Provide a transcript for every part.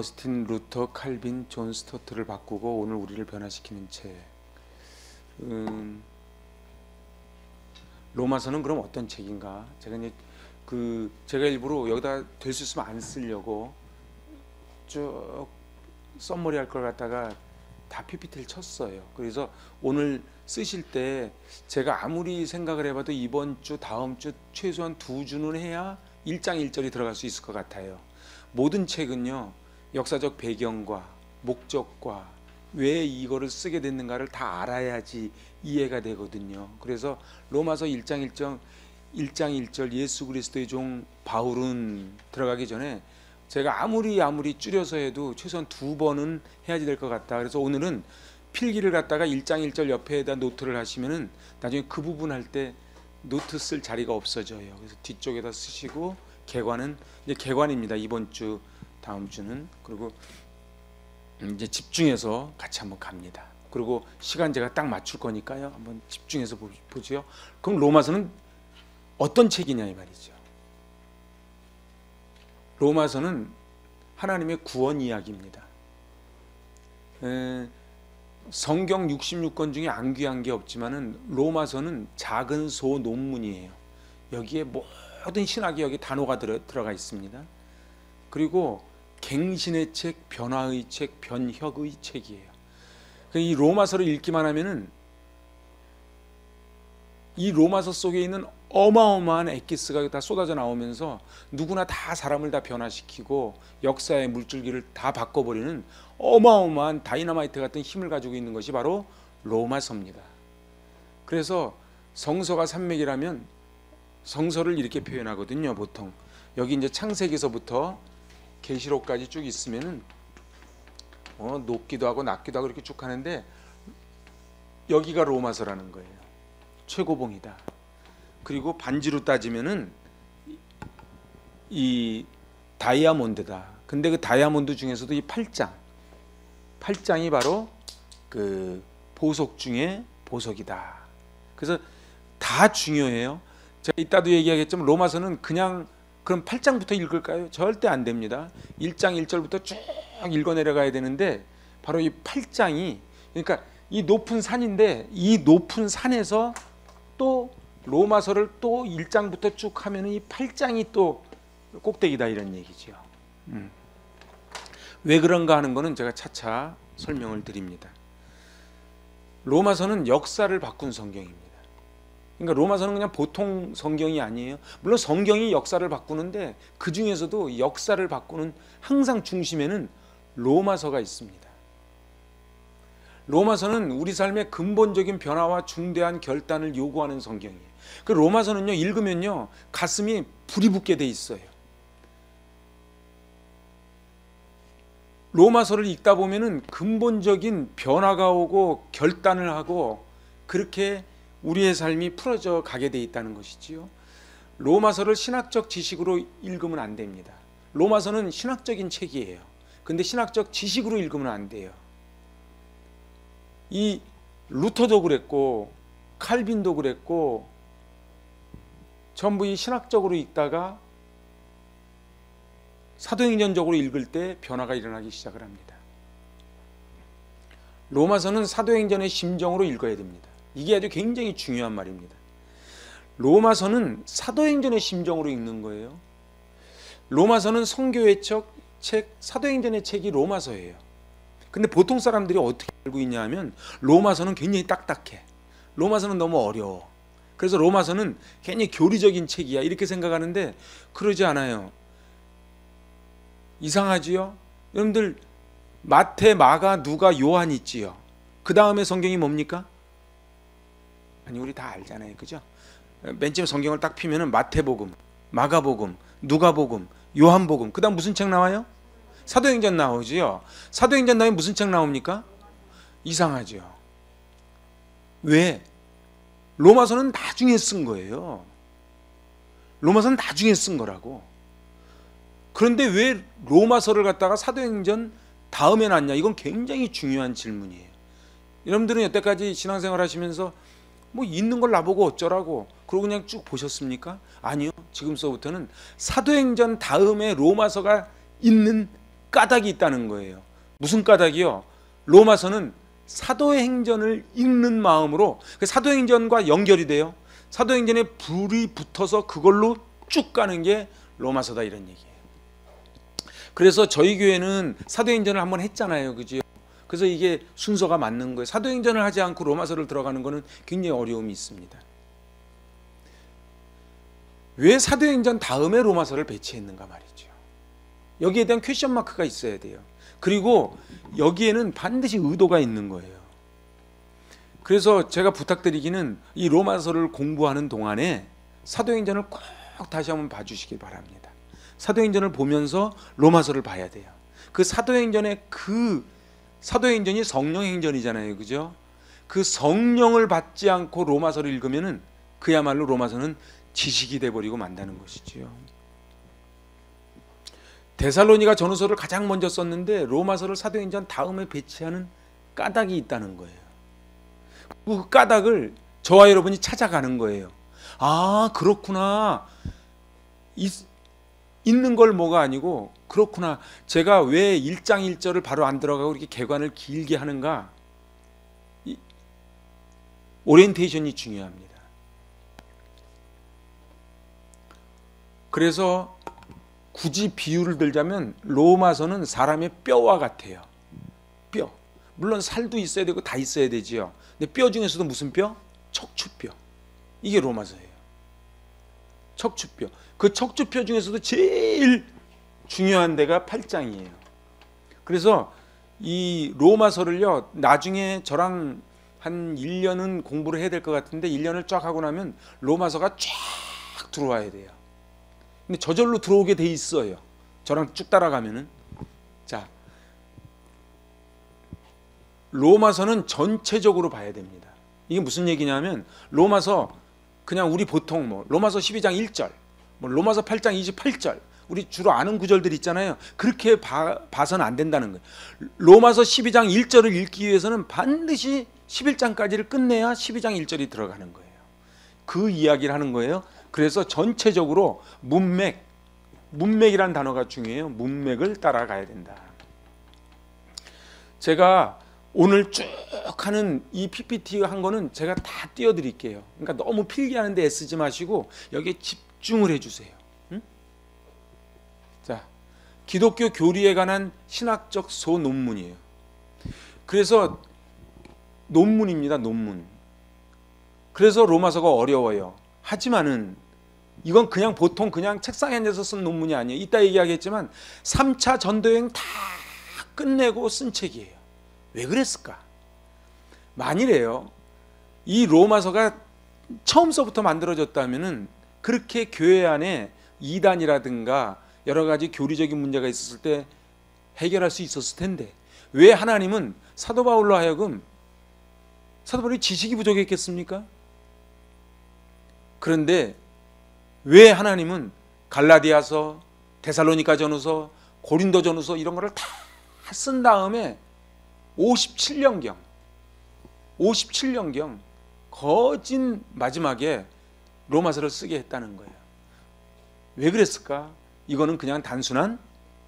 어스틴 루터 칼빈 존 스토트를 바꾸고 오늘 우리를 변화시키는 책. 로마서는 그럼 어떤 책인가? 제가 이제 제가 일부러 여기다 될 수 있으면 안 쓰려고 쭉 썸머리 할 걸 갖다가 다 PPT를 쳤어요. 그래서 오늘 쓰실 때 제가 아무리 생각을 해봐도 이번 주 다음 주 최소한 2주는 해야 1장 1절이 들어갈 수 있을 것 같아요. 모든 책은요 역사적 배경과 목적과 왜 이거를 쓰게 됐는가를 다 알아야지 이해가 되거든요. 그래서 로마서 1장 1절 예수 그리스도의 종 바울은 들어가기 전에 제가 아무리 줄여서 해도 최소한 2번은 해야지 될 것 같다. 그래서 오늘은 필기를 갖다가 1장 1절 옆에다 노트를 하시면은 나중에 그 부분 할 때 노트 쓸 자리가 없어져요. 그래서 뒤쪽에다 쓰시고 개관은 이제 개관입니다. 이번 주 다음 주는. 그리고 이제 집중해서 같이 한번 갑니다. 그리고 시간 제가 딱 맞출 거니까요. 한번 집중해서 보죠. 그럼 로마서는 어떤 책이냐 이 말이죠. 로마서는 하나님의 구원 이야기입니다. 성경 66권 중에 안 귀한 게 없지만은 로마서는 작은 소 논문이에요. 여기에 모든 신학이 여기 단어가 들어가 있습니다. 그리고 갱신의 책, 변화의 책, 변혁의 책이에요. 이 로마서를 읽기만 하면은 이 로마서 속에 있는 어마어마한 엑기스가 다 쏟아져 나오면서 누구나 다 사람을 다 변화시키고 역사의 물줄기를 다 바꿔버리는 어마어마한 다이너마이트 같은 힘을 가지고 있는 것이 바로 로마서입니다. 그래서 성서가 산맥이라면 성서를 이렇게 표현하거든요. 보통 여기 이제 창세기서부터 계시록까지 쭉 있으면은 높기도 하고 낮기도 하고 이렇게 쭉 하는데 여기가 로마서라는 거예요. 최고봉이다. 그리고 반지로 따지면은 이 다이아몬드다. 근데 그 다이아몬드 중에서도 이 8장이 바로 그 보석 중에 보석이다. 그래서 다 중요해요. 제가 이따도 얘기하겠지만 로마서는 그냥 그럼 8장부터 읽을까요? 절대 안 됩니다. 1장 1절부터 쭉 읽어 내려가야 되는데 바로 이 8장이 그러니까 이 높은 산인데 이 높은 산에서 또 로마서를 또 1장부터 쭉 하면 이 8장이 또 꼭대기다 이런 얘기죠. 왜 그런가 하는 거는 제가 차차 설명을 드립니다. 로마서는 역사를 바꾼 성경입니다. 그러니까 로마서는 그냥 보통 성경이 아니에요. 물론 성경이 역사를 바꾸는데 그 중에서도 역사를 바꾸는 항상 중심에는 로마서가 있습니다. 로마서는 우리 삶의 근본적인 변화와 중대한 결단을 요구하는 성경이에요. 그 로마서는요 읽으면요 가슴이 불이 붙게 돼 있어요. 로마서를 읽다 보면은 근본적인 변화가 오고 결단을 하고 그렇게 우리의 삶이 풀어져 가게 돼 있다는 것이지요. 로마서를 신학적 지식으로 읽으면 안 됩니다. 로마서는 신학적인 책이에요. 근데 신학적 지식으로 읽으면 안 돼요. 이 루터도 그랬고 칼빈도 그랬고 전부 이 신학적으로 읽다가 사도행전적으로 읽을 때 변화가 일어나기 시작을 합니다. 로마서는 사도행전의 심정으로 읽어야 됩니다. 이게 아주 굉장히 중요한 말입니다. 로마서는 사도행전의 심정으로 읽는 거예요. 로마서는 성교의 책, 사도행전의 책이 로마서예요. 근데 보통 사람들이 어떻게 알고 있냐 하면 로마서는 굉장히 딱딱해. 로마서는 너무 어려워. 그래서 로마서는 괜히 교리적인 책이야 이렇게 생각하는데 그러지 않아요. 이상하지요? 여러분들 마태, 마가, 누가, 요한 있지요. 그 다음에 성경이 뭡니까? 아니 우리 다 알잖아요. 그죠? 맨 처음 성경을 딱 피면은 마태복음, 마가복음, 누가복음, 요한복음 그 다음 무슨 책 나와요? 사도행전 나오지요. 사도행전 다음에 무슨 책 나옵니까? 이상하죠. 왜? 로마서는 나중에 쓴 거예요. 로마서는 나중에 쓴 거라고. 그런데 왜 로마서를 갖다가 사도행전 다음에 놨냐? 이건 굉장히 중요한 질문이에요. 여러분들은 여태까지 신앙생활 하시면서 뭐 있는 걸 나보고 어쩌라고 그러고 그냥 쭉 보셨습니까? 아니요. 지금서부터는 사도행전 다음에 로마서가 있는 까닭이 있다는 거예요. 무슨 까닭이요? 로마서는 사도행전을 읽는 마음으로 그 사도행전과 연결이 돼요. 사도행전에 불이 붙어서 그걸로 쭉 가는 게 로마서다, 이런 얘기예요. 그래서 저희 교회는 사도행전을 한번 했잖아요, 그죠? 그래서 이게 순서가 맞는 거예요. 사도행전을 하지 않고 로마서를 들어가는 거는 굉장히 어려움이 있습니다. 왜 사도행전 다음에 로마서를 배치했는가 말이죠. 여기에 대한 퀘션 마크가 있어야 돼요. 그리고 여기에는 반드시 의도가 있는 거예요. 그래서 제가 부탁드리기는 이 로마서를 공부하는 동안에 사도행전을 꼭 다시 한번 봐주시기 바랍니다. 사도행전을 보면서 로마서를 봐야 돼요. 그 사도행전의 사도행전이 성령행전이잖아요, 그죠? 그 성령을 받지 않고 로마서를 읽으면은 그야말로 로마서는 지식이 돼버리고 만다는 것이지요. 데살로니가 전후서를 가장 먼저 썼는데 로마서를 사도행전 다음에 배치하는 까닭이 있다는 거예요. 그 까닭을 저와 여러분이 찾아가는 거예요. 아, 그렇구나. 있는 걸 뭐가 아니고, 그렇구나. 제가 왜 1장 1절을 바로 안 들어가고 이렇게 개관을 길게 하는가? 오리엔테이션이 중요합니다. 그래서 굳이 비유를 들자면 로마서는 사람의 뼈와 같아요. 뼈. 물론 살도 있어야 되고 다 있어야 되지요. 근데 뼈 중에서도 무슨 뼈? 척추뼈. 이게 로마서예요. 척추뼈. 그 척추뼈 중에서도 제일 중요한 데가 8장이에요. 그래서 이 로마서를요, 나중에 저랑 한 1년은 공부를 해야 될 것 같은데 1년을 쫙 하고 나면 로마서가 쫙 들어와야 돼요. 근데 저절로 들어오게 돼 있어요. 저랑 쭉 따라가면은. 자, 로마서는 전체적으로 봐야 됩니다. 이게 무슨 얘기냐면 로마서 그냥 우리 보통 로마서 12장 1절, 로마서 8장 28절, 우리 주로 아는 구절들 있잖아요. 그렇게 봐서는 안 된다는 거예요. 로마서 12장 1절을 읽기 위해서는 반드시 11장까지를 끝내야 12장 1절이 들어가는 거예요. 그 이야기를 하는 거예요. 그래서 전체적으로 문맥이란 단어가 중요해요. 문맥을 따라가야 된다. 제가 오늘 쭉 하는 이 PPT 한 거는 제가 다 띄워드릴게요. 그러니까 너무 필기하는데 애쓰지 마시고 여기에 집중을 해주세요. 응? 자, 기독교 교리에 관한 신학적 소논문이에요. 그래서 논문입니다. 논문. 그래서 로마서가 어려워요. 하지만은 이건 그냥 보통 그냥 책상에 앉아서 쓴 논문이 아니에요. 이따 얘기하겠지만 3차 전도여행 다 끝내고 쓴 책이에요. 왜 그랬을까? 만일에요, 이 로마서가 처음서부터 만들어졌다면은 그렇게 교회 안에 이단이라든가 여러 가지 교리적인 문제가 있었을 때 해결할 수 있었을 텐데, 왜 하나님은 사도 바울로 하여금, 사도 바울이 지식이 부족했겠습니까? 그런데 왜 하나님은 갈라디아서, 데살로니가 전후서, 고린도 전후서 이런 거를 다 쓴 다음에 57년경 거진 마지막에 로마서를 쓰게 했다는 거예요. 왜 그랬을까? 이거는 그냥 단순한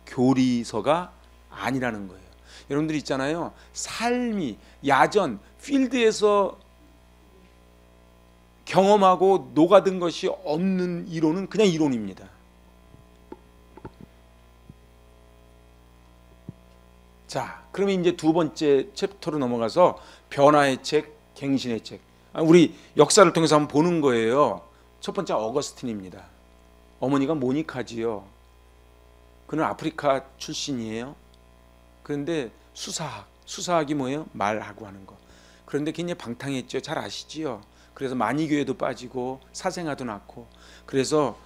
교리서가 아니라는 거예요. 여러분들 있잖아요, 삶이 야전 필드에서 경험하고 녹아든 것이 없는 이론은 그냥 이론입니다. 자, 그러면 이제 두 번째 챕터로 넘어가서 변화의 책, 갱신의 책. 우리 역사를 통해서 한번 보는 거예요. 첫 번째 어거스틴입니다. 어머니가 모니카지요. 그는 아프리카 출신이에요. 그런데 수사학이 뭐예요? 말하고 하는 거. 그런데 굉장히 방탕했죠. 잘 아시지요. 그래서 만이교회도 빠지고 사생아도 낳고, 그래서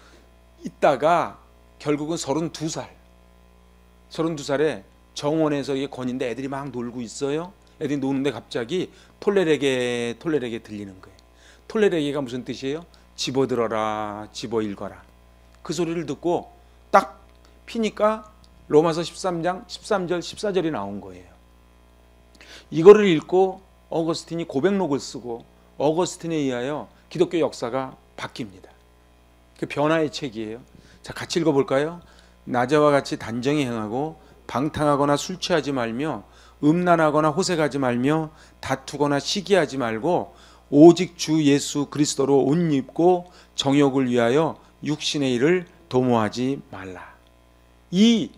있다가 결국은 32살에 정원에서 이게 권인데 애들이 막 놀고 있어요. 애들이 노는데 갑자기 톨레레게 들리는 거예요. 톨레레게가 무슨 뜻이에요? 집어들어라, 집어일거라. 그 소리를 듣고 딱 피니까 로마서 13장 13절 14절이 나온 거예요. 이거를 읽고 어거스틴이 고백록을 쓰고 어거스틴에 의하여 기독교 역사가 바뀝니다. 그 변화의 책이에요. 자, 같이 읽어볼까요? 낮에와 같이 단정히 행하고 방탕하거나 술 취하지 말며 음란하거나 호색하지 말며 다투거나 시기하지 말고 오직 주 예수 그리스도로 옷 입고 정욕을 위하여 육신의 일을 도모하지 말라. 이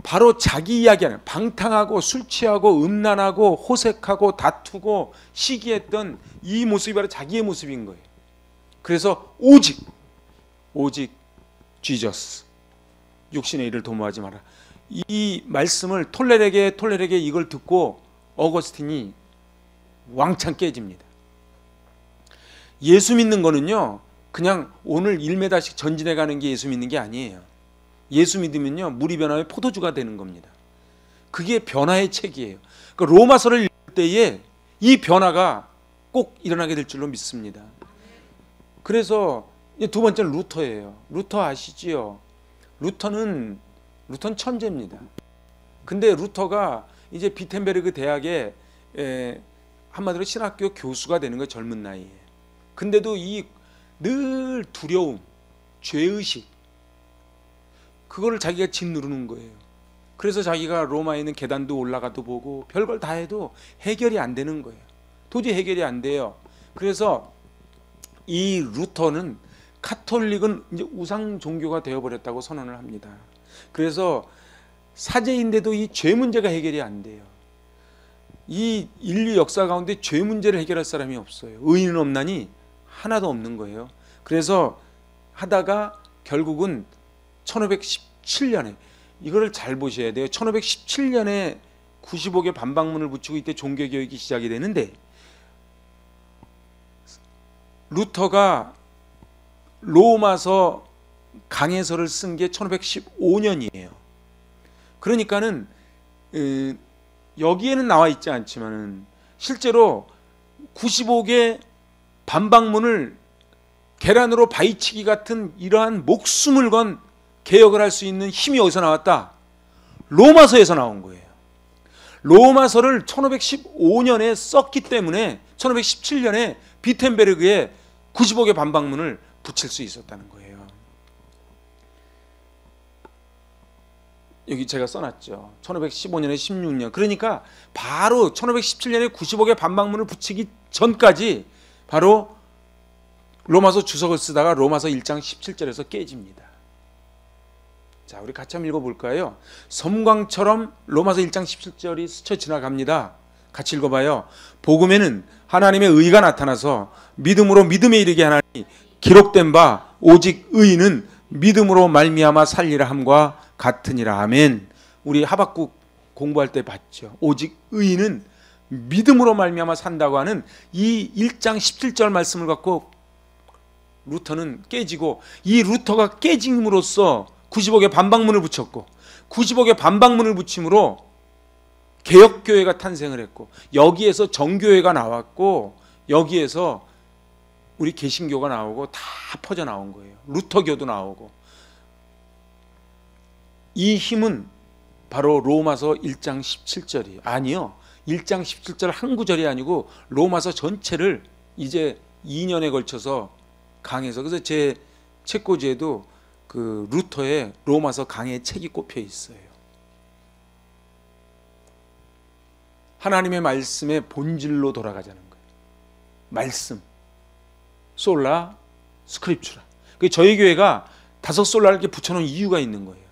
바로 자기 이야기하는 방탕하고 술 취하고 음란하고 호색하고 다투고 시기했던 이 모습이 바로 자기의 모습인 거예요. 그래서 오직 지저스, 육신의 일을 도모하지 마라. 이 말씀을 톨레르에게 이걸 듣고 어거스틴이 왕창 깨집니다. 예수 믿는 거는요, 그냥 오늘 1m씩 전진해 가는 게 예수 믿는 게 아니에요. 예수 믿으면요, 물이 변하여 포도주가 되는 겁니다. 그게 변화의 책이에요. 그러니까 로마서를 읽을 때에 이 변화가 꼭 일어나게 될 줄로 믿습니다. 그래서 두 번째는 루터예요. 루터 아시지요? 루터는 천재입니다. 근데 루터가 이제 비텐베르그 대학에 한마디로 신학교 교수가 되는 거예요. 젊은 나이에. 근데도 이 늘 두려움, 죄의식, 그거를 자기가 짓누르는 거예요. 그래서 자기가 로마에 있는 계단도 올라가도 보고 별걸 다 해도 해결이 안 되는 거예요. 도저히 해결이 안 돼요. 그래서 이 루터는 카톨릭은 이제 우상 종교가 되어버렸다고 선언을 합니다. 그래서 사제인데도 이 죄 문제가 해결이 안 돼요. 이 인류 역사 가운데 죄 문제를 해결할 사람이 없어요. 의인은 없나니 하나도 없는 거예요. 그래서 하다가 결국은 1517년에 이거를 잘 보셔야 돼요. 1517년에 95개 반박문을 붙이고 이때 종교개혁이 시작이 되는데 루터가 로마서 강해서를 쓴 게 1515년이에요. 그러니까는 여기에는 나와 있지 않지만은 실제로 95개 반박문을 계란으로 바위치기 같은 이러한 목숨을 건 개혁을 할 수 있는 힘이 어디서 나왔다? 로마서에서 나온 거예요. 로마서를 1515년에 썼기 때문에 1517년에 비텐베르그에 95개 반박문을 붙일 수 있었다는 거예요. 여기 제가 써놨죠. 1515년에 16년. 그러니까 바로 1517년에 95개 반박문을 붙이기 전까지 바로 로마서 주석을 쓰다가 로마서 1장 17절에서 깨집니다. 자, 우리 같이 한번 읽어볼까요? 섬광처럼 로마서 1장 17절이 스쳐 지나갑니다. 같이 읽어봐요. 복음에는 하나님의 의가 나타나서 믿음으로 믿음에 이르게 하나니 기록된 바 오직 의인은 믿음으로 말미암아 살리라 함과 같으니라. 아멘. 우리 하박국 공부할 때 봤죠. 오직 의인은 믿음으로 말미암아 산다고 하는 이 1장 17절 말씀을 갖고 루터는 깨지고, 이 루터가 깨짐으로써 95개 반박문을 붙였고 95개 반박문을 붙임으로 개혁교회가 탄생을 했고 여기에서 정교회가 나왔고 여기에서 우리 개신교가 나오고 다 퍼져 나온 거예요. 루터교도 나오고. 이 힘은 바로 로마서 1장 17절이에요. 아니요. 1장 17절 한 구절이 아니고 로마서 전체를 이제 2년에 걸쳐서 강해서, 그래서 제 책꽂이에도 그 루터의 로마서 강해 책이 꼽혀 있어요. 하나님의 말씀의 본질로 돌아가자는 거예요. 말씀. 솔라 스크립추라. 저희 교회가 5솔라를 이렇게 붙여놓은 이유가 있는 거예요.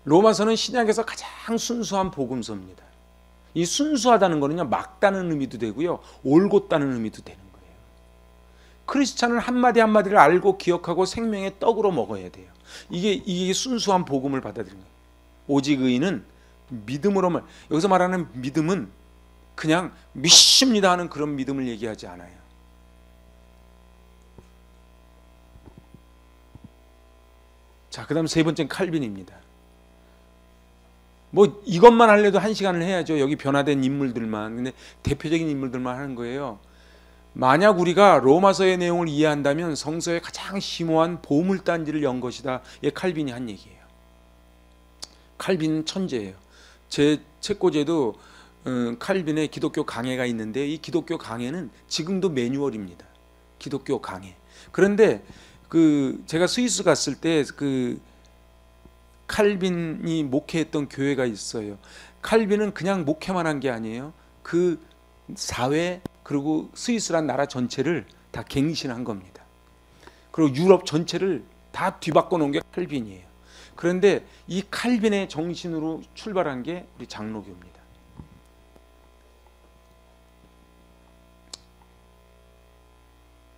로마서는 신약에서 가장 순수한 복음서입니다. 이 순수하다는 거는요, 막다는 의미도 되고요, 올곧다는 의미도 되는 거예요. 크리스찬은 한마디 한마디를 알고 기억하고 생명의 떡으로 먹어야 돼요. 이게 순수한 복음을 받아들이는 거예요. 오직 의인은 믿음으로 여기서 말하는 믿음은 그냥 믿습니다 하는 그런 믿음을 얘기하지 않아요. 자, 그 다음 세 번째는 칼빈입니다. 뭐 이것만 하려도 1시간을 해야죠. 여기 변화된 인물들만. 근데 대표적인 인물들만 하는 거예요. 만약 우리가 로마서의 내용을 이해한다면 성서의 가장 심오한 보물단지를 연 것이다. 이게 칼빈이 한 얘기예요. 칼빈은 천재예요. 제 책꽂이에도 칼빈의 기독교 강해가 있는데 이 기독교 강해는 지금도 매뉴얼입니다. 기독교 강해. 그런데 제가 스위스 갔을 때 칼빈이 목회했던 교회가 있어요. 칼빈은 그냥 목회만 한 게 아니에요. 그 사회 그리고 스위스란 나라 전체를 다 갱신한 겁니다. 그리고 유럽 전체를 다 뒤바꿔 놓은 게 칼빈이에요. 그런데 이 칼빈의 정신으로 출발한 게 우리 장로교입니다.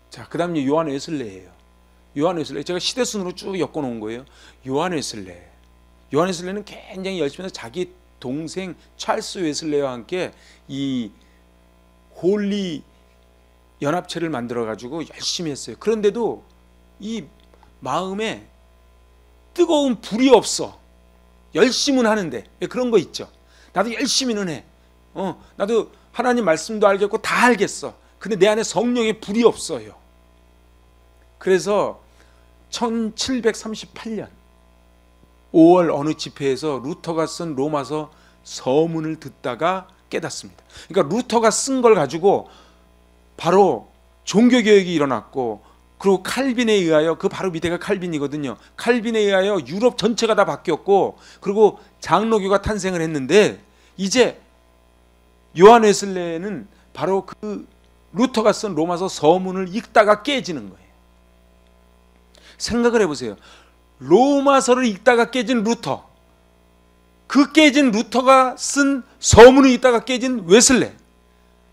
자, 그다음에 요한 웨슬레예요. 요한 웨슬레, 제가 시대순으로 쭉 엮어 놓은 거예요. 요한 웨슬레. 요한 웨슬레는 굉장히 열심히 해서 자기 동생 찰스 웨슬레와 함께 이 홀리 연합체를 만들어 가지고 열심히 했어요. 그런데도 이 마음에 뜨거운 불이 없어. 열심은 하는데 그런 거 있죠. 나도 열심히는 해. 나도 하나님 말씀도 알겠고 다 알겠어. 근데 내 안에 성령의 불이 없어요. 그래서 1738년 5월 어느 집회에서 루터가 쓴 로마서 서문을 듣다가 깨닫습니다. 그러니까 루터가 쓴 걸 가지고 바로 종교개혁이 일어났고, 그리고 칼빈에 의하여, 그 바로 밑에가 칼빈이거든요. 칼빈에 의하여 유럽 전체가 다 바뀌었고, 그리고 장로교가 탄생을 했는데, 이제 요한 웨슬레는 바로 그 루터가 쓴 로마서 서문을 읽다가 깨지는 거예요. 생각을 해보세요. 로마서를 읽다가 깨진 루터, 그 깨진 루터가 쓴 서문을 읽다가 깨진 웨슬레.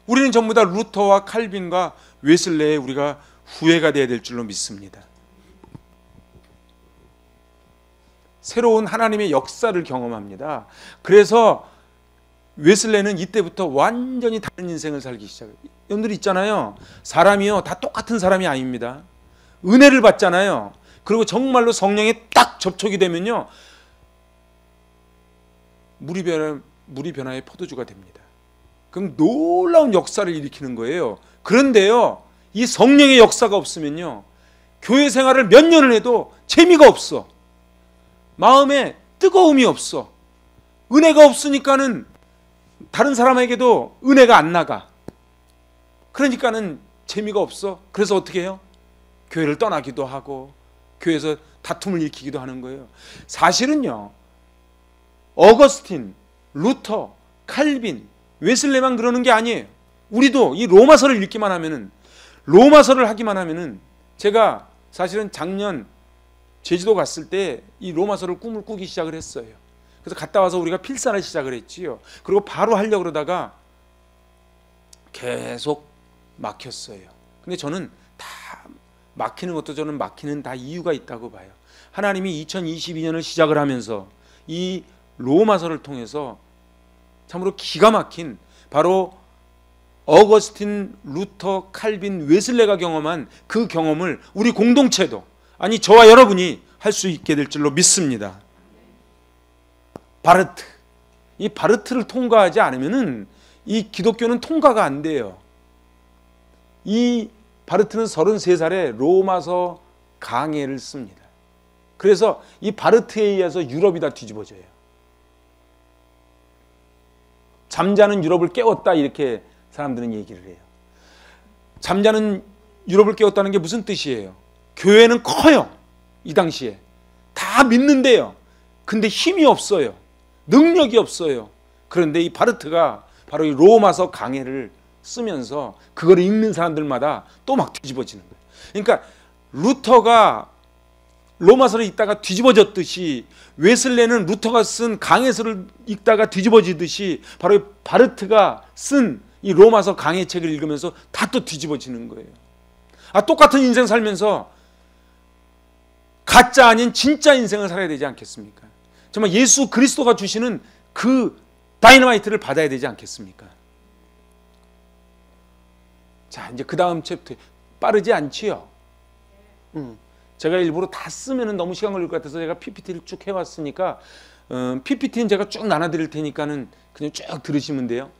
우리는 전부 다 루터와 칼빈과 웨슬레에 우리가 후회가 되어야 될 줄로 믿습니다. 새로운 하나님의 역사를 경험합니다. 그래서 웨슬레는 이때부터 완전히 다른 인생을 살기 시작해요. 여러분들 있잖아요. 사람이요, 다 똑같은 사람이 아닙니다. 은혜를 받잖아요. 그리고 정말로 성령에 딱 접촉이 되면요, 물이 변화의 포도주가 됩니다. 그럼 놀라운 역사를 일으키는 거예요. 그런데요, 이 성령의 역사가 없으면요, 교회 생활을 몇 년을 해도 재미가 없어. 마음에 뜨거움이 없어. 은혜가 없으니까는 다른 사람에게도 은혜가 안 나가. 그러니까는 재미가 없어. 그래서 어떻게 해요? 교회를 떠나기도 하고 교회에서 다툼을 일으키기도 하는 거예요. 사실은요, 어거스틴, 루터, 칼빈, 웨슬레만 그러는 게 아니에요. 우리도 이 로마서를 읽기만 하면은, 로마서를 하기만 하면은, 제가 사실은 작년 제주도 갔을 때 이 로마서를 꿈을 꾸기 시작을 했어요. 그래서 갔다 와서 우리가 필사를 시작을 했지요. 그리고 바로 하려고 그러다가 계속 막혔어요. 근데 저는 다 막히는 것도, 저는 막히는 다 이유가 있다고 봐요. 하나님이 2022년을 시작을 하면서 이 로마서를 통해서 참으로 기가 막힌, 바로 어거스틴, 루터, 칼빈, 웨슬레가 경험한 그 경험을 우리 공동체도, 아니 저와 여러분이 할 수 있게 될 줄로 믿습니다. 바르트, 이 바르트를 통과하지 않으면은 이 기독교는 통과가 안 돼요. 이 바르트는 33살에 로마서 강해를 씁니다. 그래서 이 바르트에 의해서 유럽이 다 뒤집어져요. 잠자는 유럽을 깨웠다, 이렇게 사람들은 얘기를 해요. 잠자는 유럽을 깨웠다는 게 무슨 뜻이에요? 교회는 커요. 이 당시에 다 믿는데요, 근데 힘이 없어요. 능력이 없어요. 그런데 이 바르트가 바로 이 로마서 강해를 쓰면서 그걸 읽는 사람들마다 또 막 뒤집어지는 거예요. 그러니까 루터가 로마서를 읽다가 뒤집어졌듯이, 웨슬레는 루터가 쓴 강해서를 읽다가 뒤집어지듯이, 바로 이 바르트가 쓴 이 로마서 강해책을 읽으면서 다 또 뒤집어지는 거예요. 똑같은 인생 살면서 가짜 아닌 진짜 인생을 살아야 되지 않겠습니까? 정말 예수 그리스도가 주시는 그 다이너마이트를 받아야 되지 않겠습니까? 자, 이제 그 다음 챕터, 빠르지 않지요? 제가 일부러 다 쓰면 너무 시간 걸릴 것 같아서 제가 PPT를 쭉 해왔으니까, PPT는 제가 쭉 나눠드릴 테니까는 그냥 쭉 들으시면 돼요.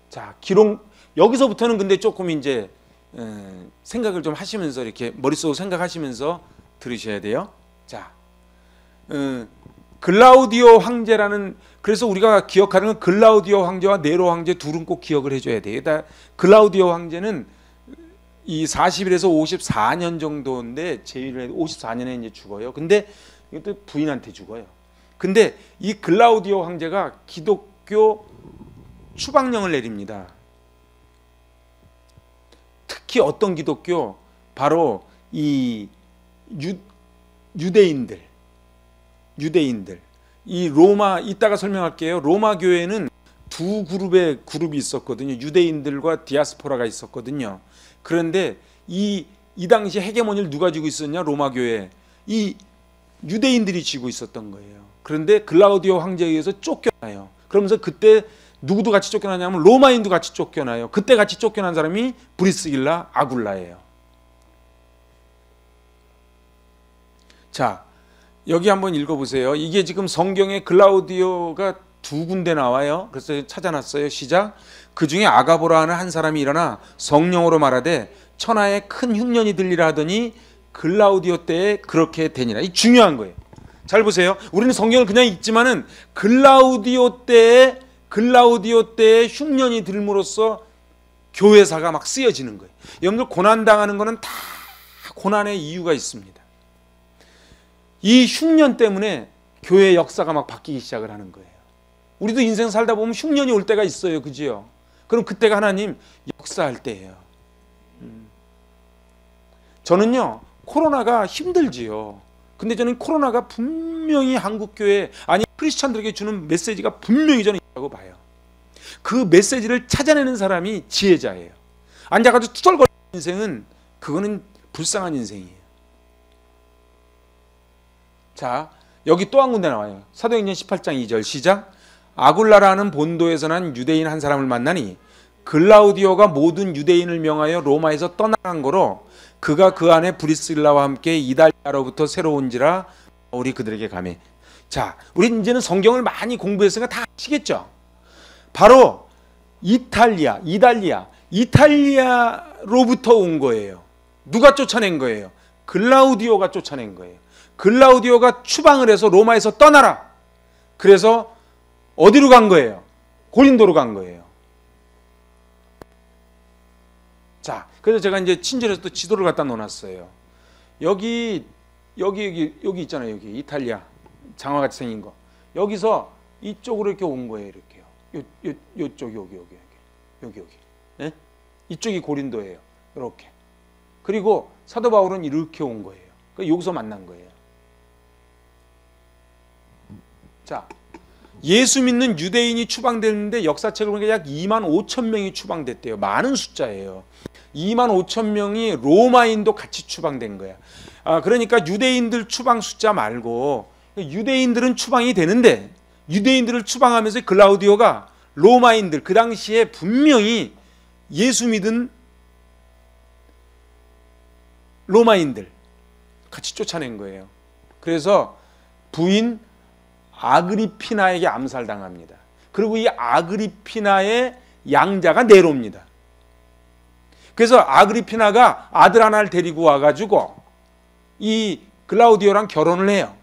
자, 기록, 여기서부터는 근데 조금 이제 생각을 좀 하시면서, 이렇게 머릿속으로 생각하시면서 들으셔야 돼요. 자, 글라우디오 황제라는, 그래서 우리가 기억하는 건 글라우디오 황제와 네로 황제 둘은 꼭 기억을 해줘야 돼요. 글라우디오 황제는 이 40일에서 54년 정도인데, 제위를 해도 54년에 이제 죽어요. 근데 이것도 부인한테 죽어요. 근데 이 글라우디오 황제가 기독교 추방령을 내립니다. 특히 어떤 기독교? 바로 이 유대인들. 이 로마, 이따가 설명할게요. 로마 교회는 두 그룹이 있었거든요. 유대인들과 디아스포라가 있었거든요. 그런데 이 당시 헤게모니를 누가 쥐고 있었냐? 로마 교회. 이 유대인들이 쥐고 있었던 거예요. 그런데 글라우디오 황제에 의해서 쫓겨나요. 그러면서 그때 누구도 같이 쫓겨나냐면 로마인도 같이 쫓겨나요. 그때 같이 쫓겨난 사람이 브리스길라 아굴라예요. 자, 여기 한번 읽어보세요. 이게 지금 성경에 글라우디오가 두 군데 나와요. 그래서 찾아놨어요. 시작. 그 중에 아가보라 하는 한 사람이 일어나 성령으로 말하되 천하에 큰 흉년이 들리라 하더니 글라우디오 때에 그렇게 되니라. 이 중요한 거예요. 잘 보세요. 우리는 성경을 그냥 읽지만은 글라우디오 때에 흉년이 들므로써 교회사가 막 쓰여지는 거예요. 여러분들 고난 당하는 거는 다 고난의 이유가 있습니다. 이 흉년 때문에 교회 역사가 막 바뀌기 시작을 하는 거예요. 우리도 인생 살다 보면 흉년이 올 때가 있어요. 그지요? 그럼 그때가 하나님 역사할 때예요. 저는요, 코로나가 힘들지요. 근데 저는 코로나가 분명히 한국교회, 아니 크리스찬들에게 주는 메시지가 분명히 저는 있다고 봐요. 그 메시지를 찾아내는 사람이 지혜자예요. 앉아가지고 투덜거리는 인생은, 그거는 불쌍한 인생이에요. 자, 여기 또 한 군데 나와요. 사도행전 18장 2절 시작. 아굴라라는 본도에서 난 유대인 한 사람을 만나니 글라우디오가 모든 유대인을 명하여 로마에서 떠나간 거로 그가 그 안에 브리스길라와 함께 이달리아로부터 새로 온지라 우리 그들에게 가매. 자, 우리 이제는 성경을 많이 공부했으니까 다 아시겠죠? 바로 이탈리아로부터 온 거예요. 누가 쫓아낸 거예요? 글라우디오가 쫓아낸 거예요. 글라우디오가 추방을 해서 로마에서 떠나라. 그래서 어디로 간 거예요? 고린도로 간 거예요. 자, 그래서 제가 이제 친절해서 또 지도를 갖다 놓았어요. 여기 있잖아요. 여기 이탈리아 장화같이 생긴 거. 여기서 이쪽으로 이렇게 온 거예요. 이렇게요. 요쪽 여기. 네? 이쪽이 고린도예요. 이렇게. 그리고 사도 바울은 이렇게 온 거예요. 여기서 만난 거예요. 자, 예수 믿는 유대인이 추방됐는데 역사책을 보니까 약 2만 5천 명이 추방됐대요. 많은 숫자예요. 2만 5천 명이 로마인도 같이 추방된 거야. 그러니까 유대인들 추방 숫자 말고 유대인들은 추방이 되는데, 유대인들을 추방하면서 글라우디오가 로마인들, 그 당시에 분명히 예수 믿은 로마인들 같이 쫓아낸 거예요. 그래서 부인 아그리피나에게 암살당합니다. 그리고 이 아그리피나의 양자가 네로입니다. 그래서 아그리피나가 아들 하나를 데리고 와가지고 이 글라우디오랑 결혼을 해요.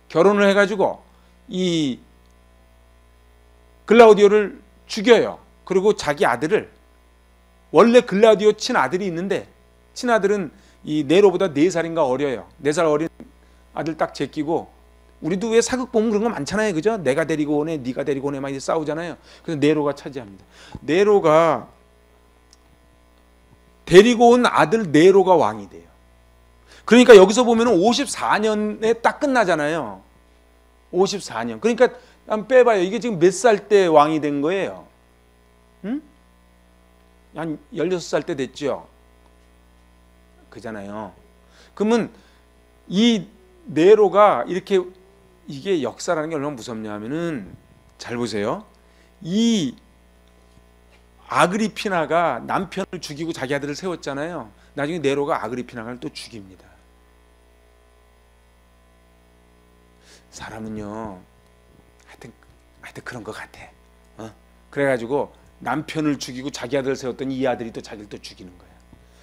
결혼을 해가지고 이 글라우디오를 죽여요. 그리고 자기 아들을, 원래 글라우디오 친아들이 있는데 친아들은 이 네로보다 4살인가 어려요. 4살 어린 아들 딱 제끼고, 우리도 왜 사극 보면 그런 거 많잖아요. 그죠? 내가 데리고 오네, 네가 데리고 오네 막 이제 싸우잖아요. 그래서 네로가 차지합니다. 네로가 데리고 온 아들 네로가 왕이 돼요. 그러니까 여기서 보면 54년에 딱 끝나잖아요. 54년. 그러니까 한번 빼봐요. 이게 지금 몇 살 때 왕이 된 거예요? 응? 한 16살 때 됐죠? 그잖아요. 그러면 이 네로가 이렇게, 이게 역사라는 게 얼마나 무섭냐 하면은, 잘 보세요. 이 아그리피나가 남편을 죽이고 자기 아들을 세웠잖아요. 나중에 네로가 아그리피나를 또 죽입니다. 사람은요, 하여튼 그런 것 같아. 그래가지고 남편을 죽이고 자기 아들을 세웠더니 이 아들이 또 자기를 또 죽이는 거야.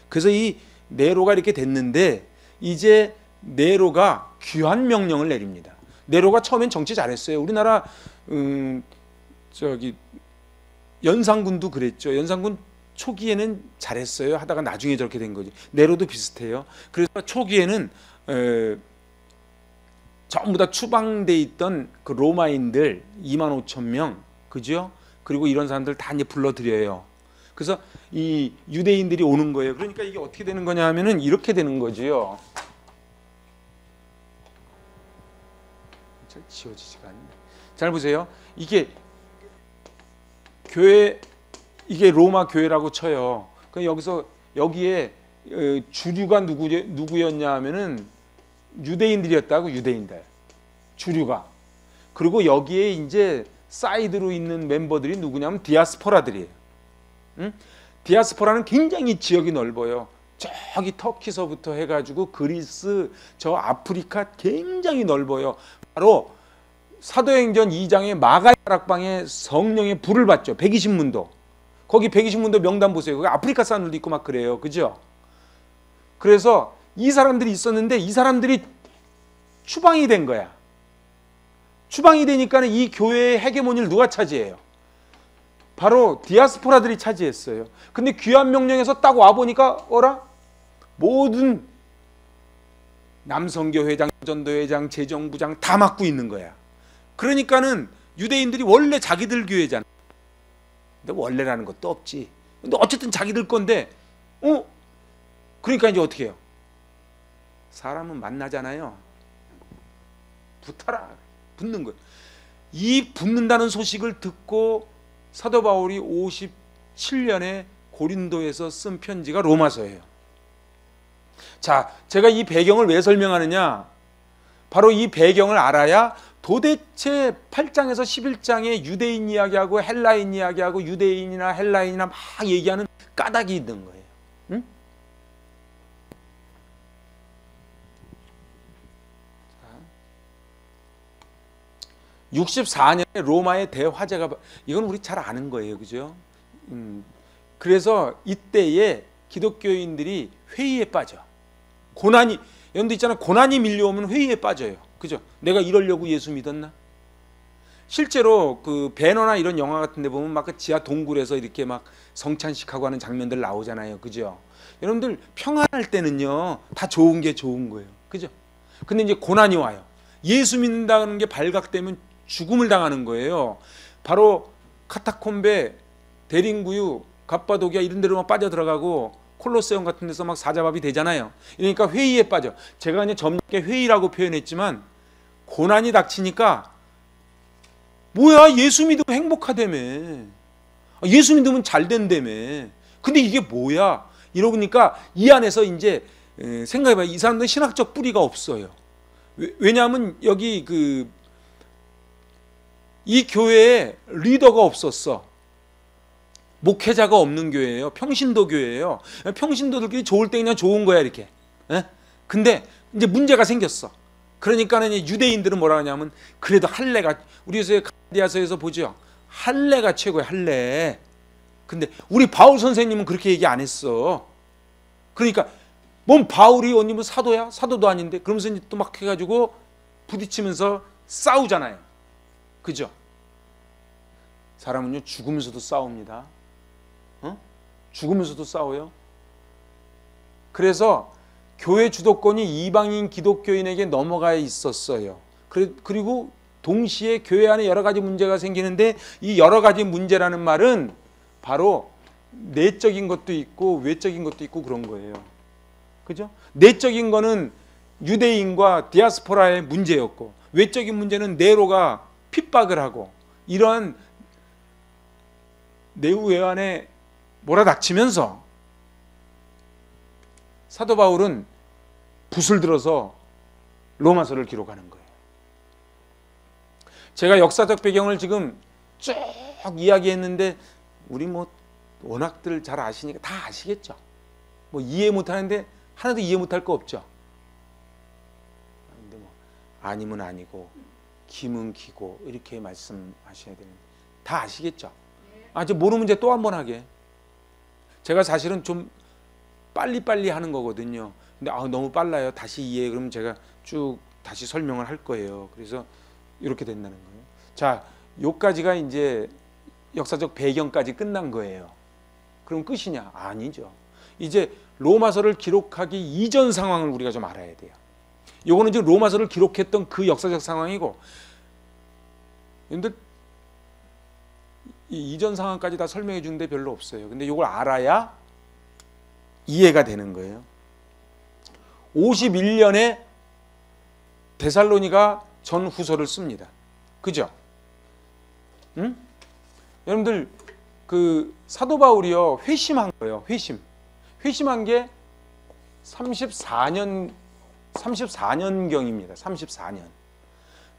그래서 이 네로가 이렇게 됐는데, 이제 네로가 귀환 명령을 내립니다. 네로가 처음엔 정치 잘했어요. 우리나라 연산군도 그랬죠. 연산군 초기에는 잘했어요. 하다가 나중에 저렇게 된 거지. 네로도 비슷해요. 그래서 초기에는 전부 다 추방돼 있던 그 로마인들 2만 5천 명, 그죠? 그리고 이런 사람들 다 이제 불러들여요. 그래서 이 유대인들이 오는 거예요. 그러니까 이게 어떻게 되는 거냐 하면은 이렇게 되는 거지요. 잘 지워지지가 않네. 잘 보세요. 이게 교회, 이게 로마 교회라고 쳐요. 그 여기서 여기에 주류가 누구였냐 하면은 유대인들이었다고. 유대인들 주류가. 그리고 여기에 이제 사이드로 있는 멤버들이 누구냐면 디아스포라들이에요. 응? 디아스포라는 굉장히 지역이 넓어요. 저기 터키서부터 해가지고 그리스, 저 아프리카 굉장히 넓어요. 바로 사도행전 2장의 마가의 다락방에 성령의 불을 받죠. 120문도. 거기 120문도 명단 보세요. 거기 아프리카 사람들도 있고 막 그래요. 그죠? 그래서 이 사람들이 있었는데 이 사람들이 추방이 된 거야. 추방이 되니까 이 교회의 헤게모니를 누가 차지해요? 바로 디아스포라들이 차지했어요. 근데 귀환 명령에서 딱 와보니까 어라? 모든 남성교회장, 전도회장, 재정부장 다 맡고 있는 거야. 그러니까는 유대인들이 원래 자기들 교회잖아. 근데 원래라는 것도 없지. 근데 어쨌든 자기들 건데, 그러니까 이제 어떻게 해요? 사람은 만나잖아요. 붙어라. 붙는 거예요. 이 붙는다는 소식을 듣고 사도 바울이 57년에 고린도에서 쓴 편지가 로마서예요. 자, 제가 이 배경을 왜 설명하느냐? 바로 이 배경을 알아야 도대체 8장에서 11장에 유대인 이야기하고 헬라인 이야기하고 유대인이나 헬라인이나 막 얘기하는 까닭이 있는 거예요. 응? 64년에 로마의 대화재가, 이건 우리 잘 아는 거예요. 그죠? 그래서 이때에 기독교인들이 회의에 빠져. 고난이, 여러분들 있잖아요. 고난이 밀려오면 회의에 빠져요. 그죠? 내가 이러려고 예수 믿었나? 실제로 그 배너나 이런 영화 같은 데 보면 막 그 지하 동굴에서 이렇게 막 성찬식하고 하는 장면들 나오잖아요. 그죠? 여러분들 평안할 때는요, 다 좋은 게 좋은 거예요. 그죠? 근데 이제 고난이 와요. 예수 믿는다는 게 발각되면 죽음을 당하는 거예요. 바로 카타콤베, 대림구유, 갑바도기아 이런 데로 막 빠져들어가고 콜로세움 같은 데서 막 사자밥이 되잖아요. 그러니까 회의에 빠져. 제가 이제 점잖게 회의라고 표현했지만 고난이 닥치니까 뭐야, 예수 믿으면 행복하다며, 예수 믿으면 잘 된다며. 근데 이게 뭐야? 이러니까 이 안에서 이제 생각해봐요. 이 사람들은 신학적 뿌리가 없어요. 왜냐하면 여기 이 교회에 리더가 없었어. 목회자가 없는 교회예요. 평신도 교회예요. 평신도들끼리 좋을 때 그냥 좋은 거야 이렇게. 근데 이제 문제가 생겼어. 그러니까 유대인들은 뭐라 하냐면 그래도 할례가, 우리 요새 갈라디아서에서 보죠. 할례가 최고야, 할례. 근데 우리 바울 선생님은 그렇게 얘기 안 했어. 그러니까 뭔 바울이 언니 뭐 사도야? 사도도 아닌데. 그러면서 이제 또 막 해가지고 부딪히면서 싸우잖아요. 그죠? 사람은요 죽으면서도 싸웁니다. 죽으면서도 싸워요. 그래서 교회 주도권이 이방인 기독교인에게 넘어가 있었어요. 그리고 동시에 교회 안에 여러 가지 문제가 생기는데 이 여러 가지 문제라는 말은 바로 내적인 것도 있고 외적인 것도 있고 그런 거예요. 그죠? 내적인 거는 유대인과 디아스포라의 문제였고, 외적인 문제는 네로가 핍박을 하고 이러한 내후외환에 몰아닥치면서 사도 바울은 붓을 들어서 로마서를 기록하는 거예요. 제가 역사적 배경을 지금 쭉 이야기했는데 우리 뭐 워낙들 잘 아시니까 다 아시겠죠. 뭐 이해 못하는데 하나도 이해 못할 거 없죠. 근데 뭐 아니면 아니고 기면 기고 이렇게 말씀하셔야 되는데 다 아시겠죠. 저 모르는 문제 또 한 번 하게. 제가 사실은 좀 빨리빨리 하는 거거든요. 근데 너무 빨라요. 다시 이해. 그럼 제가 쭉 다시 설명을 할 거예요. 그래서 이렇게 된다는 거예요. 자, 요까지가 이제 역사적 배경까지 끝난 거예요. 그럼 끝이냐? 아니죠. 이제 로마서를 기록하기 이전 상황을 우리가 좀 알아야 돼요. 요거는 지금 로마서를 기록했던 그 역사적 상황이고, 근데 이 이전 상황까지 다 설명해 주는데 별로 없어요. 근데 요걸 알아야 이해가 되는 거예요. 51년에 데살로니가 전후서를 씁니다. 그죠? 응? 여러분들 그 사도 바울이요 회심한 거예요. 회심한 게 34년경입니다. 34년.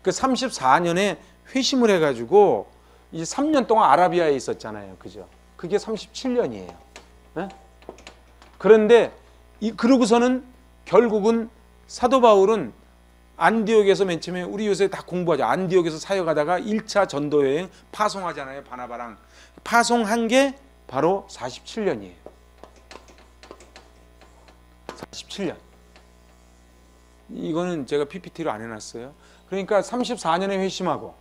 그 34년에 회심을 해가지고 이제 3년 동안 아라비아에 있었잖아요. 그죠? 그게 37년이에요. 네? 그런데 그러고서는 결국은 사도 바울은 안디옥에서 맨 처음에 우리 요새 다 공부하죠. 안디옥에서 사역하다가 1차 전도 여행 파송하잖아요. 바나바랑 파송한 게 바로 47년이에요. 47년. 이거는 제가 PPT로 안 해놨어요. 그러니까 34년에 회심하고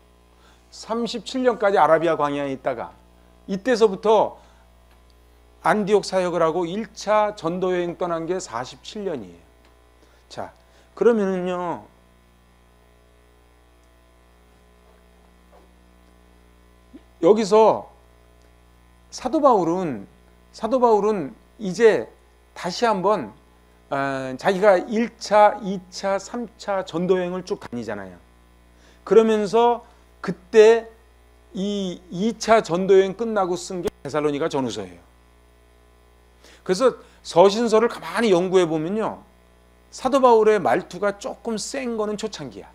37년까지 아라비아 광야에 있다가 이때서부터 안디옥 사역을 하고 1차 전도 여행 떠난 게 47년이에요. 자, 그러면은요. 여기서 사도 바울은 이제 다시 한번 자기가 1차, 2차, 3차 전도 여행을 쭉 다니잖아요. 그러면서 그때 이 2차 전도 여행 끝나고 쓴 게 데살로니가 전후서예요. 그래서 서신서를 가만히 연구해 보면요. 사도 바울의 말투가 조금 센 거는 초창기야.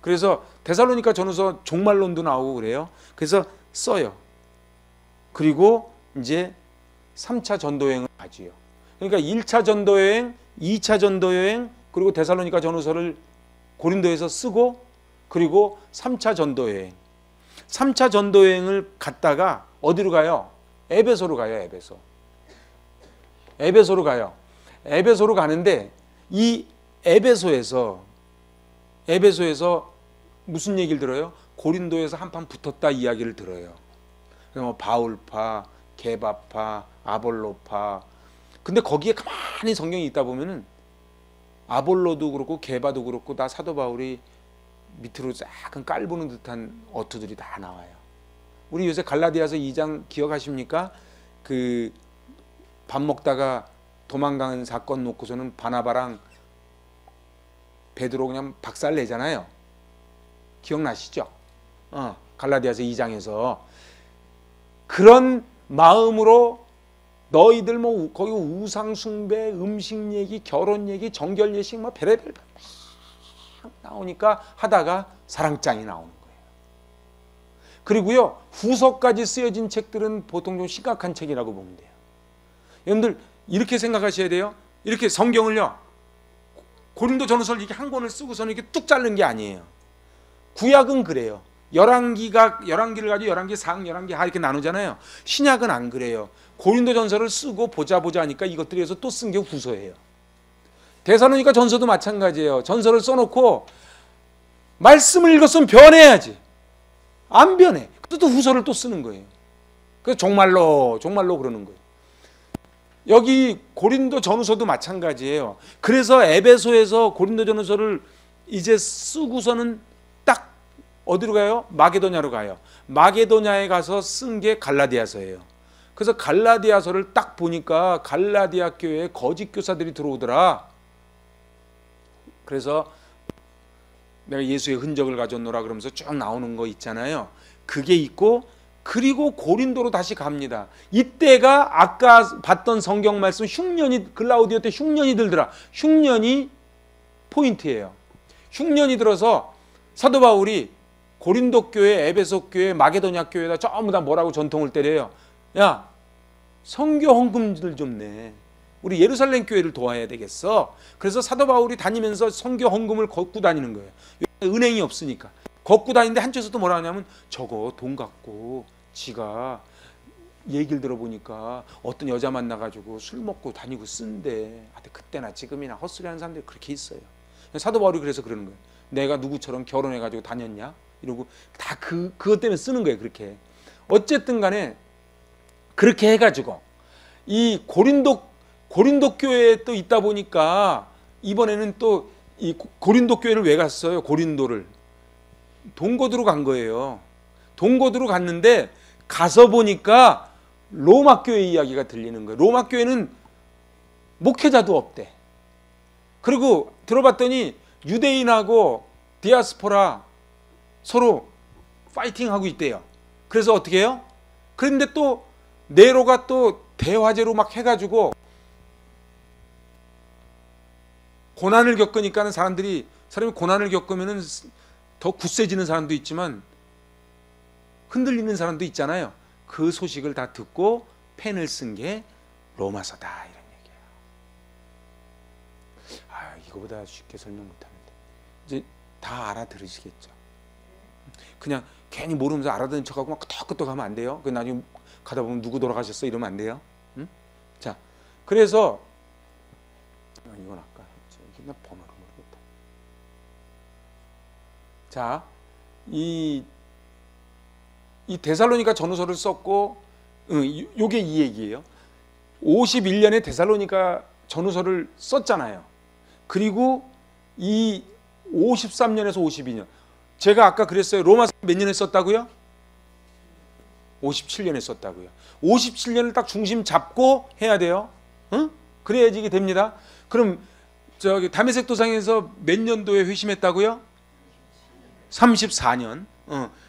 그래서 데살로니가 전후서 종말론도 나오고 그래요. 그래서 써요. 그리고 이제 3차 전도여행을 가지요. 그러니까 1차 전도여행, 2차 전도여행, 그리고 데살로니가 전후서를 고린도에서 쓰고, 그리고 3차 전도여행. 3차 전도여행을 갔다가 어디로 가요? 에베소로 가요. 에베소로 가요. 에베소로 가는데 이 에베소에서 무슨 얘기를 들어요? 고린도에서 한판 붙었다 이야기를 들어요. 뭐 바울파, 게바파, 아볼로파. 근데 거기에 가만히 성경이 있다 보면은 아볼로도 그렇고 게바도 그렇고 다 사도 바울이 밑으로 약간 깔보는 듯한 어투들이 다 나와요. 우리 요새 갈라디아서 2장 기억하십니까? 그 밥 먹다가 도망가는 사건 놓고서는 바나바랑 베드로 그냥 박살 내잖아요. 기억나시죠? 갈라디아서 2장에서 그런 마음으로 너희들 뭐 거기 우상 숭배, 음식 얘기, 결혼 얘기, 정결 예식 막 별의별 막 나오니까 하다가 사랑장이 나오는 거예요. 그리고요 후서까지 쓰여진 책들은 보통 좀 심각한 책이라고 보면 돼요. 여러분들 이렇게 생각하셔야 돼요. 이렇게 성경을요 고린도 전후서를 이렇게 한 권을 쓰고서는 이렇게 뚝 자른 게 아니에요. 구약은 그래요. 열왕기를 가지고 11개 상, 11개 하 이렇게 나누잖아요. 신약은 안 그래요. 고린도 전서를 쓰고 보자 하니까 이것들에서 또 쓴 게 후서예요. 데살로니가 전서도 마찬가지예요. 전서를 써놓고 말씀을 읽었으면 변해야지. 안 변해. 또 후서를 또 쓰는 거예요. 그래서 종말로 그러는 거예요. 여기 고린도 전후서도 마찬가지예요. 그래서 에베소에서 고린도 전후서를 이제 쓰고서는 딱 어디로 가요? 마게도냐로 가요. 마게도냐에 가서 쓴 게 갈라디아서예요. 그래서 갈라디아서를 딱 보니까 갈라디아 교회에 거짓 교사들이 들어오더라. 그래서 내가 예수의 흔적을 가졌노라 그러면서 쭉 나오는 거 있잖아요. 그게 있고 그리고 고린도로 다시 갑니다. 이때가 아까 봤던 성경 말씀 흉년이 글라우디오 때 흉년이 들더라. 흉년이 포인트예요. 흉년이 들어서 사도 바울이 고린도 교회, 에베소 교회, 마게도냐 교회다 전부 다 뭐라고 전통을 때려요. 야, 선교 헌금들 좀 내. 우리 예루살렘 교회를 도와야 되겠어. 그래서 사도 바울이 다니면서 선교 헌금을 걷고 다니는 거예요. 은행이 없으니까. 걷고 다니는데 한쪽에서도 뭐라 하냐면 저거 돈 갖고 지가 얘기를 들어보니까 어떤 여자 만나가지고 술 먹고 다니고 쓴대. 하여튼 그때나 지금이나 헛소리하는 사람들이 그렇게 있어요. 사도 바울이 그래서 그러는 거예요. 내가 누구처럼 결혼해가지고 다녔냐? 이러고 다 그것 때문에 쓰는 거예요. 그렇게. 어쨌든 간에 그렇게 해가지고 이 고린도 고린도 교회에 또 있다 보니까 이번에는 또 이 고린도 교회를 왜 갔어요? 고린도를 동고드로 간 거예요. 동고드로 갔는데 가서 보니까 로마 교회 이야기가 들리는 거예요. 로마 교회는 목회자도 없대. 그리고 들어봤더니 유대인하고 디아스포라 서로 파이팅하고 있대요. 그래서 어떻게 해요? 그런데 또 네로가 또 대화제로 막 해가지고 고난을 겪으니까는 사람이 고난을 겪으면은 더 굳세지는 사람도 있지만 흔들리는 사람도 있잖아요. 그 소식을 다 듣고 펜을 쓴 게 로마서다 이런 얘기예요. 이거보다 쉽게 설명 못하는데 이제 다 알아들으시겠죠. 그냥 괜히 모르면서 알아듣는 척하고 막 끄떡끄떡 하면 안 돼요. 그 나중에 가다 보면 누구 돌아가셨어 이러면 안 돼요. 응? 자, 그래서 이건 아까 했지. 나 번호를 모르겠다. 자, 이 데살로니가 전후서를 썼고, 요게 이 얘기예요. 51년에 데살로니가 전후서를 썼잖아요. 그리고 이 53년에서 52년. 제가 아까 그랬어요. 로마서 몇 년에 썼다고요? 57년에 썼다고요. 57년을 딱 중심 잡고 해야 돼요. 응? 그래야지 이게 됩니다. 그럼 저기 다메섹 도상에서 몇 년도에 회심했다고요? 34년.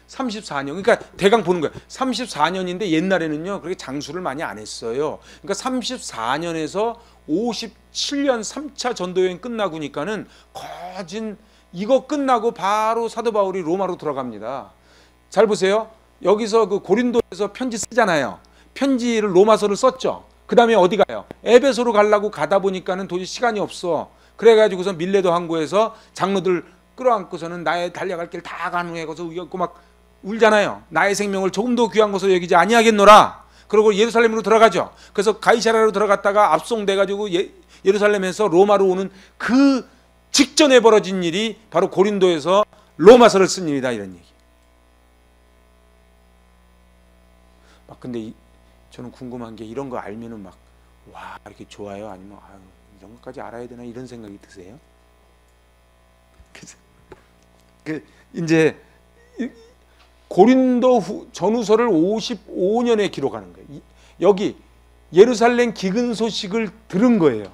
34년. 그러니까 대강 보는 거예요. 34년인데 옛날에는요. 그렇게 장수를 많이 안 했어요. 그러니까 34년에서 57년 3차 전도여행 끝나고니까는 거진 이거 끝나고 바로 사도 바울이 로마로 들어갑니다. 잘 보세요. 여기서 그 고린도에서 편지 쓰잖아요. 편지를 로마서를 썼죠. 그 다음에 어디 가요? 에베소로 가려고 가다 보니까는 도저히 시간이 없어. 그래가지고서 밀레도 항구에서 장로들 끌어안고서는 나의 달려갈 길 다 가능해. 거기서 우겼고 막 울잖아요. 나의 생명을 조금 더 귀한 것으로 여기지 아니하겠노라. 그리고 예루살렘으로 들어가죠. 그래서 가이사랴로 들어갔다가 압송돼가지고 예루살렘에서 로마로 오는 그 직전에 벌어진 일이 바로 고린도에서 로마서를 쓴 일이다 이런 얘기. 막 근데 저는 궁금한 게 이런 거 알면은 막 와 이렇게 좋아요? 아니면 이런 것까지 알아야 되나 이런 생각이 드세요? 그래서 이제 고린도 전후서를 55년에 기록하는 거예요. 여기 예루살렘 기근 소식을 들은 거예요.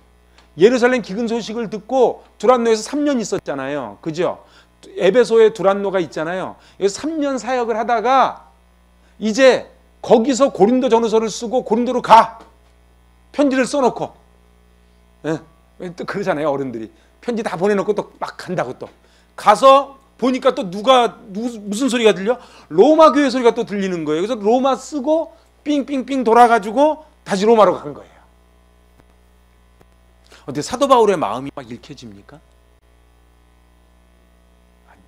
예루살렘 기근 소식을 듣고 두란노에서 3년 있었잖아요. 그죠? 에베소에 두란노가 있잖아요. 여기서 3년 사역을 하다가 이제 거기서 고린도 전후서를 쓰고 고린도로 가. 편지를 써놓고. 예, 또 그러잖아요. 어른들이. 편지 다 보내놓고 또 막 간다고 또. 가서 보니까 또 무슨 소리가 들려? 로마 교회 소리가 또 들리는 거예요. 그래서 로마 쓰고 삥삥삥 돌아가지고 다시 로마로 간 거예요. 어때 사도 바울의 마음이 막 읽혀집니까? 아니.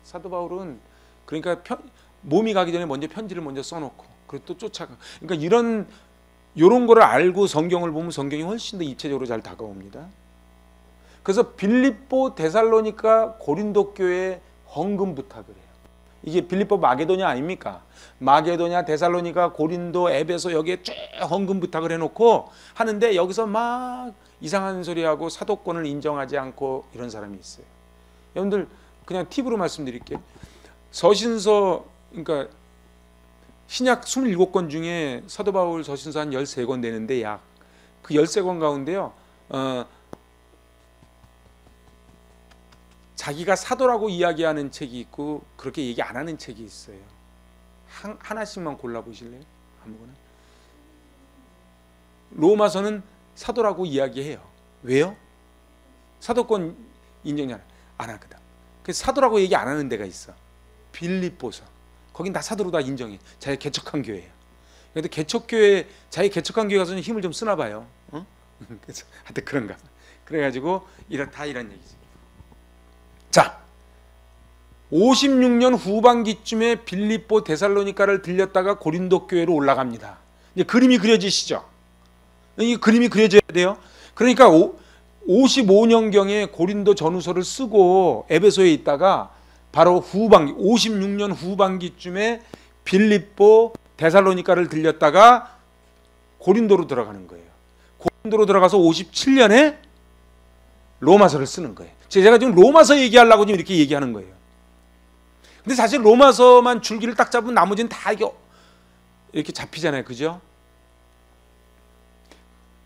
사도 바울은 그러니까 몸이 가기 전에 먼저 편지를 먼저 써놓고 그리고 또 쫓아가. 그러니까 이런 거를 알고 성경을 보면 성경이 훨씬 더 입체적으로 잘 다가옵니다. 그래서 빌립보, 데살로니가, 고린도 교회에 헌금 부탁을 해요. 이게 빌립보 마게도냐 아닙니까? 마게도냐, 데살로니가, 고린도, 에베소 여기에 쭉 헌금 부탁을 해놓고 하는데 여기서 막 이상한 소리하고 사도권을 인정하지 않고 이런 사람이 있어요. 여러분들 그냥 팁으로 말씀드릴게요. 서신서 그러니까 신약 27권 중에 사도 바울 서신서 한 13권 되는데 약 그 13권 가운데요. 자기가 사도라고 이야기하는 책이 있고 그렇게 얘기 안 하는 책이 있어요. 하나씩만 골라보실래요? 아무거나. 로마서는 사도라고 이야기해요. 왜요? 사도권 인정이 안 하거든. 그래서 사도라고 얘기 안 하는 데가 있어. 빌립보서. 거긴 다 사도로 다 인정해. 자기 개척한 교회예요. 그런데 자기 개척한 교회 가서는 힘을 좀 쓰나 봐요. 그래서 하여튼 그런가. 그래가지고 이런 얘기지. 자, 56년 후반기쯤에 빌립보 데살로니가를 들렸다가 고린도 교회로 올라갑니다. 이제 그림이 그려지시죠? 이 그림이 그려져야 돼요. 그러니까 55년경에 고린도 전후서를 쓰고 에베소에 있다가 바로 56년 후반기쯤에 빌립보 데살로니가를 들렸다가 고린도로 들어가는 거예요. 고린도로 들어가서 57년에 로마서를 쓰는 거예요. 제가 지금 로마서 얘기하려고 지금 이렇게 얘기하는 거예요. 근데 사실 로마서만 줄기를 딱 잡으면 나머지는 다 이렇게 잡히잖아요. 그죠?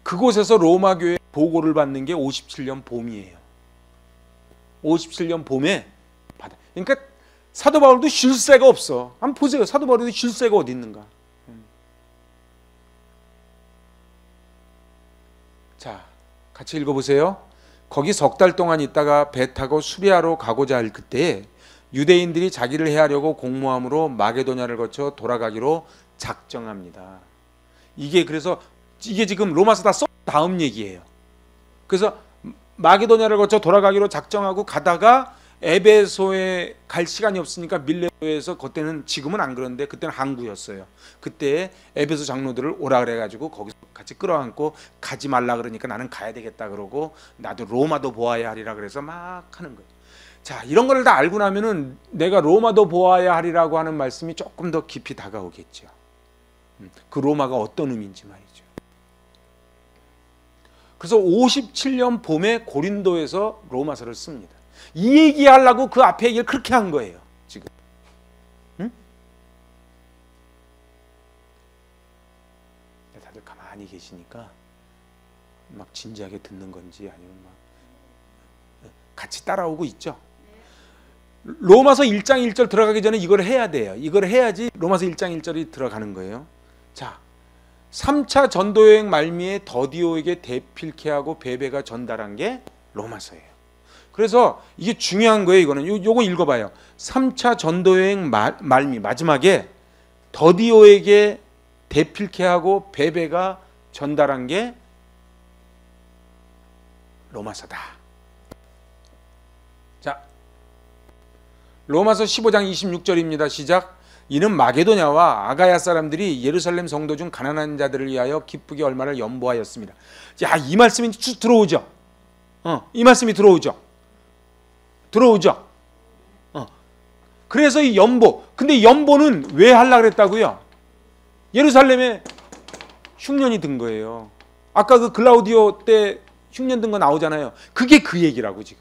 그곳에서 로마 교회 보고를 받는 게 57년 봄이에요. 57년 봄에 받아. 그러니까 사도 바울도 쉴 새가 없어. 한번 보세요. 사도 바울도 쉴 새가 어디 있는가. 자, 같이 읽어보세요. 거기 석 달 동안 있다가 배 타고 수리아로 가고자 할 그때에 유대인들이 자기를 해하려고 공모함으로 마게도냐를 거쳐 돌아가기로 작정합니다. 그래서 이게 지금 로마서 다 써 다음 얘기예요. 그래서 마게도냐를 거쳐 돌아가기로 작정하고 가다가 에베소에 갈 시간이 없으니까 밀레도에서 그때는 지금은 안 그런데 그때는 항구였어요. 그때 에베소 장로들을 오라 그래가지고 거기서 같이 끌어안고 가지 말라 그러니까 나는 가야 되겠다 그러고 나도 로마도 보아야 하리라 그래서 막 하는 거예요. 자, 이런 걸 다 알고 나면은 내가 로마도 보아야 하리라고 하는 말씀이 조금 더 깊이 다가오겠죠. 그 로마가 어떤 의미인지 말이죠. 그래서 57년 봄에 고린도에서 로마서를 씁니다. 이 얘기하려고 그 앞에 얘기를 그렇게 한 거예요. 지금. 응? 다들 가만히 계시니까 막 진지하게 듣는 건지 아니면 막 같이 따라오고 있죠. 로마서 1장 1절 들어가기 전에 이걸 해야 돼요. 이걸 해야지 로마서 1장 1절이 들어가는 거예요. 자, 3차 전도여행 말미에 더디오에게 대필케하고 베베가 전달한 게 로마서예요. 그래서 이게 중요한 거예요. 이거는 요거 읽어봐요. 3차 전도여행 말미 마지막에 더디오에게 대필케하고 베베가 전달한 게 로마서다. 자, 로마서 15장 26절입니다. 시작. 이는 마게도냐와 아가야 사람들이 예루살렘 성도 중 가난한 자들을 위하여 기쁘게 얼마를 연보하였습니다. 야, 이 말씀이 들어오죠. 이 말씀이 들어오죠. 그래서 이 연보. 근데 연보는 왜 하려고 그랬다고요? 예루살렘에 흉년이 든 거예요. 아까 그 글라우디오 때 흉년 든 거 나오잖아요. 그게 그 얘기라고 지금.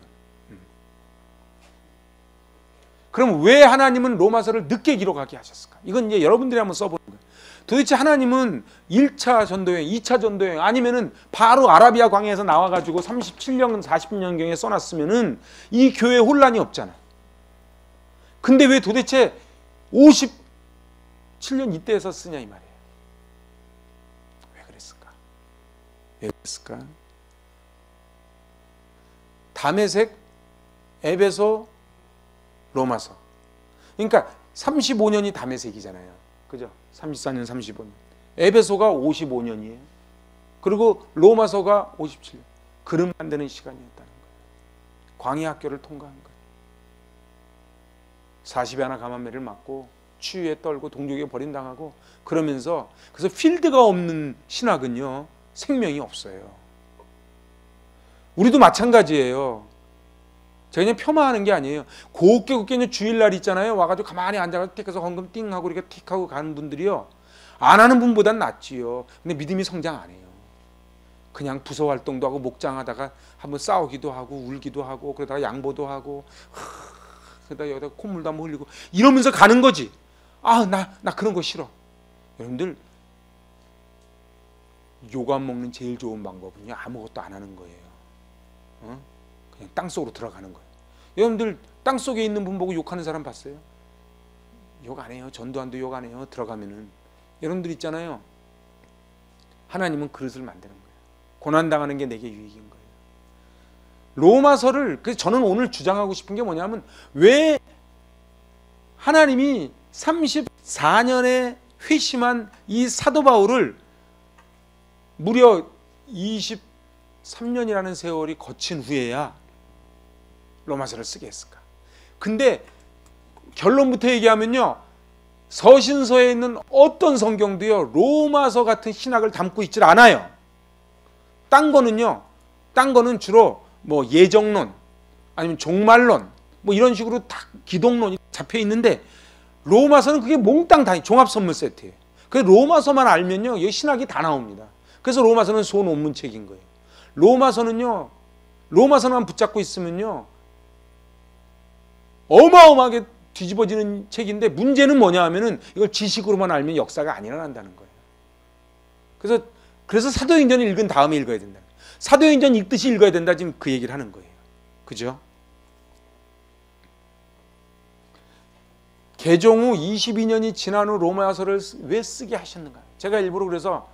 그럼 왜 하나님은 로마서를 늦게 기록하게 하셨을까? 이건 이제 여러분들이 한번 써보는 거예요. 도대체 하나님은 1차 전도여행, 2차 전도여행 아니면은 바로 아라비아 광야에서 나와가지고 37년, 40년경에 써놨으면은 이 교회에 혼란이 없잖아. 근데 왜 도대체 57년 이때에서 쓰냐 이 말이에요. 왜 그랬을까? 다메섹, 에베소, 로마서. 그러니까 35년이 다메섹이잖아요. 그죠? 34년, 35년. 에베소가 55년이에요. 그리고 로마서가 57년. 그름 만드는 시간이었다는 거예요. 광야 학교를 통과한 거예요. 40에 하나 감한매를 맞고 추위에 떨고 동족에 버림당하고 그러면서 그래서 필드가 없는 신학은요 생명이 없어요. 우리도 마찬가지예요. 제가 그냥 폄하하는 게 아니에요. 곱게 주일날 있잖아요. 와가지고 가만히 앉아서 틱해서 헌금 띵하고 이렇게 틱하고 가는 분들이요. 안 하는 분보단 낫지요. 근데 믿음이 성장 안 해요. 그냥 부서 활동도 하고 목장하다가 한번 싸우기도 하고 울기도 하고 그러다가 양보도 하고 그러다가 여기다 콧물도 한번 흘리고 이러면서 가는 거지. 아, 나 그런 거 싫어. 여러분들 욕 안 먹는 제일 좋은 방법은요. 아무것도 안 하는 거예요. 그냥 땅속으로 들어가는 거예요. 여러분들 땅속에 있는 분 보고 욕하는 사람 봤어요? 욕 안 해요. 전도한도 욕 안 해요. 들어가면은. 여러분들 있잖아요. 하나님은 그릇을 만드는 거예요. 고난당하는 게 내게 유익인 거예요. 로마서를 그래서 저는 오늘 주장하고 싶은 게 뭐냐면 왜 하나님이 34년에 회심한 이 사도 바울을 무려 23년이라는 세월이 거친 후에야 로마서를 쓰게 했을까? 근데 결론부터 얘기하면요. 서신서에 있는 어떤 성경도요. 로마서 같은 신학을 담고 있질 않아요. 딴 거는 주로 뭐 예정론 아니면 종말론 뭐 이런 식으로 다 기독론이 잡혀 있는데 로마서는 그게 몽땅 다 종합 선물 세트예요. 그 로마서만 알면요, 여기 신학이 다 나옵니다. 그래서 로마서는 소논문책인 거예요. 로마서만 붙잡고 있으면요, 어마어마하게 뒤집어지는 책인데, 문제는 뭐냐 하면은 이걸 지식으로만 알면 역사가 안 일어난다는 거예요. 그래서 사도행전을 읽은 다음에 읽어야 된다. 사도행전 읽듯이 읽어야 된다, 지금 그 얘기를 하는 거예요. 그죠? 개종 후 22년이 지난 후 로마서를 왜 쓰게 하셨는가? 제가 일부러 그래서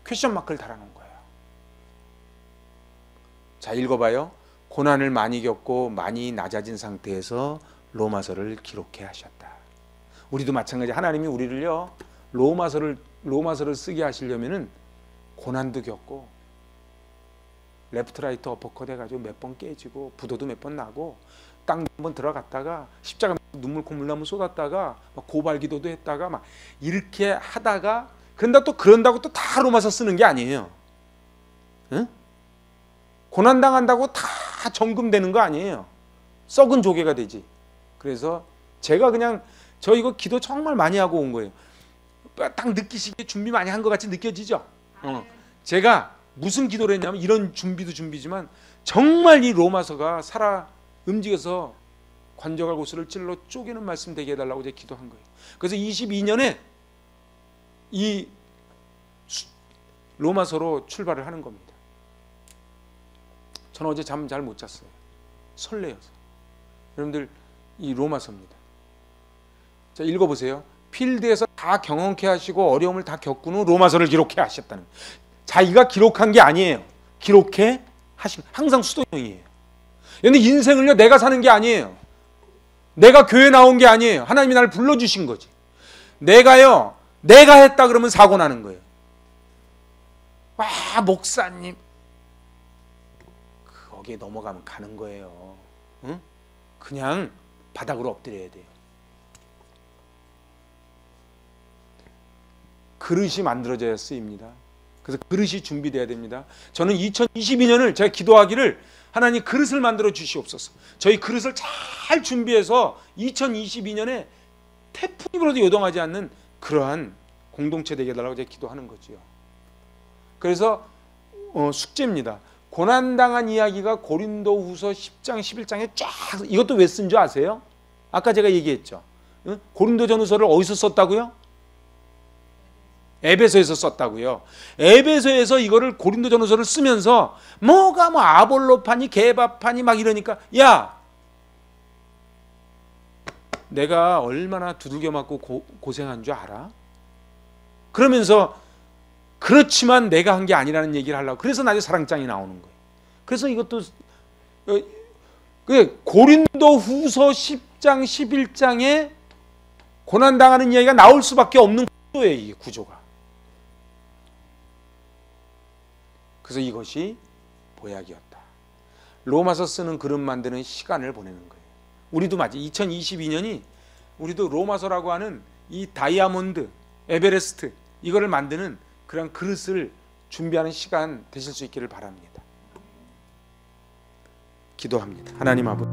퀘션 마크를 달아놓은 거예요. 자, 읽어봐요. 고난을 많이 겪고 많이 낮아진 상태에서 로마서를 기록해 하셨다. 우리도 마찬가지. 하나님이 우리를요, 로마서를 쓰게 하시려면은 고난도 겪고 레프트 라이트 어퍼컷 해가지고 몇 번 깨지고 부도도 몇 번 나고 땅 몇 번 들어갔다가 십자가 눈물 콧물나무 쏟았다가 막 고발기도도 했다가 막 이렇게 하다가 그런다고 또 다 로마서 쓰는 게 아니에요. 응? 고난 당한다고 다 정금되는 거 아니에요. 썩은 조개가 되지. 그래서 제가 그냥 저 이거 기도 정말 많이 하고 온 거예요. 딱 느끼시기에 준비 많이 한 것 같이 느껴지죠? 제가 무슨 기도를 했냐면, 이런 준비도 준비지만 정말 이 로마서가 살아 움직여서 관절과 고수를 찔러 쪼개는 말씀 되게 해달라고 제가 기도한 거예요. 그래서 22년에 이 로마서로 출발을 하는 겁니다. 저는 어제 잠 잘 못 잤어요. 설레어서. 여러분들, 이 로마서입니다. 자, 읽어보세요. 필드에서 다 경험케 하시고 어려움을 다 겪은 후 로마서를 기록해 하셨다는 거예요. 자기가 기록한 게 아니에요. 기록해 하신, 항상 수도형이에요. 그런데 인생을요, 내가 사는 게 아니에요. 내가 교회 나온 게 아니에요. 하나님이 나를 불러주신 거지. 내가 했다 그러면 사고 나는 거예요. 와, 목사님, 거기에 넘어가면 가는 거예요. 응? 그냥 바닥으로 엎드려야 돼요. 그릇이 만들어져야 쓰입니다. 그래서 그릇이 준비돼야 됩니다. 저는 2022년을 제가 기도하기를, 하나님 그릇을 만들어 주시옵소서. 저희 그릇을 잘 준비해서 2022년에 태풍이 불어도 요동하지 않는 그러한 공동체 되게 해달라고 제가 기도하는 거지요. 그래서 숙제입니다. 고난당한 이야기가 고린도후서 10장 11장에 쫙, 이것도 왜 쓴 줄 아세요? 아까 제가 얘기했죠. 고린도전후서를 어디서 썼다고요? 에베소에서 썼다고요. 에베소에서 이거를 고린도전후서를 쓰면서 뭐가 아볼로파니 게바파니 막 이러니까, 야, 내가 얼마나 두들겨 맞고 고생한 줄 알아? 그러면서 그렇지만 내가 한 게 아니라는 얘기를 하려고. 그래서 나중에 사랑장이 나오는 거예요. 그래서 이것도 고린도후서 10장 11장에 고난당하는 이야기가 나올 수밖에 없는 구조예요. 이 구조가. 그래서 이것이 보약이었다. 로마서 쓰는 그릇 만드는 시간을 보내는 거예요. 우리도 맞아. 2022년이 우리도 로마서라고 하는 이 다이아몬드, 에베레스트, 이거를 만드는 그런 그릇을 준비하는 시간 되실 수 있기를 바랍니다. 기도합니다. 하나님 아버지,